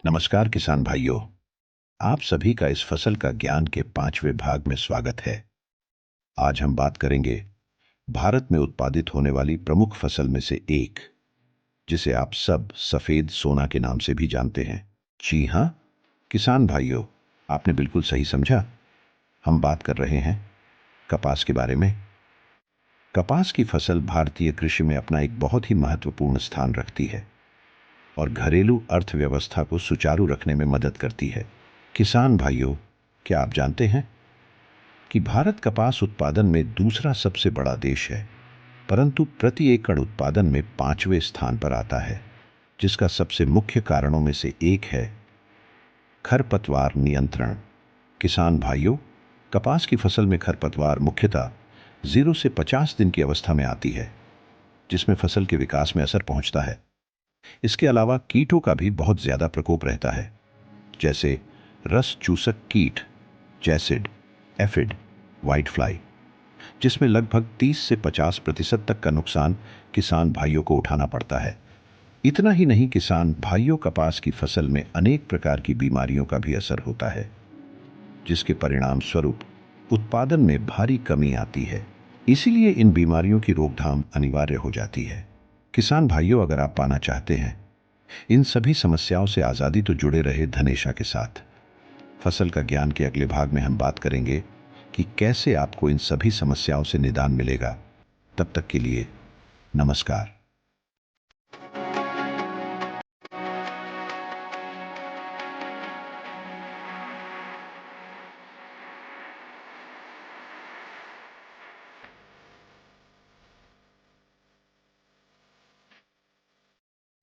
नमस्कार किसान भाइयों। आप सभी का इस फसल का ज्ञान के 5वें भाग में स्वागत है। आज हम बात करेंगे भारत में उत्पादित होने वाली प्रमुख फसल में से एक, जिसे आप सब सफेद सोना के नाम से भी जानते हैं। जी हाँ किसान भाइयों, आपने बिल्कुल सही समझा। हम बात कर रहे हैं कपास के बारे में। कपास की फसल भारतीय कृषि में अपना एक बहुत ही महत्वपूर्ण स्थान रखती है और घरेलू अर्थव्यवस्था को सुचारू रखने में मदद करती है। किसान भाइयों, क्या आप जानते हैं कि भारत कपास उत्पादन में दूसरा सबसे बड़ा देश है, परंतु प्रति एकड़ उत्पादन में 5वें स्थान पर आता है, जिसका सबसे मुख्य कारणों में से एक है खरपतवार नियंत्रण। किसान भाइयों, कपास की फसल में खरपतवार मुख्यतः 0 से 50 दिन की अवस्था में आती है, जिसमें फसल के विकास में असर पहुंचता है। इसके अलावा कीटों का भी बहुत ज्यादा प्रकोप रहता है, जैसे रस चूसक कीट, जैसिड, एफिड, व्हाइट फ्लाई, जिसमें लगभग 30 से 50% तक का नुकसान किसान भाइयों को उठाना पड़ता है। इतना ही नहीं, किसान भाइयों, कपास की फसल में अनेक प्रकार की बीमारियों का भी असर होता है, जिसके परिणाम स्वरूप उत्पादन में भारी कमी आती है। इसीलिए इन बीमारियों की रोकथाम अनिवार्य हो जाती है। किसान भाइयों, अगर आप पाना चाहते हैं इन सभी समस्याओं से आज़ादी, तो जुड़े रहे धनेशा के साथ। फसल का ज्ञान के अगले भाग में हम बात करेंगे कि कैसे आपको इन सभी समस्याओं से निदान मिलेगा। तब तक के लिए नमस्कार।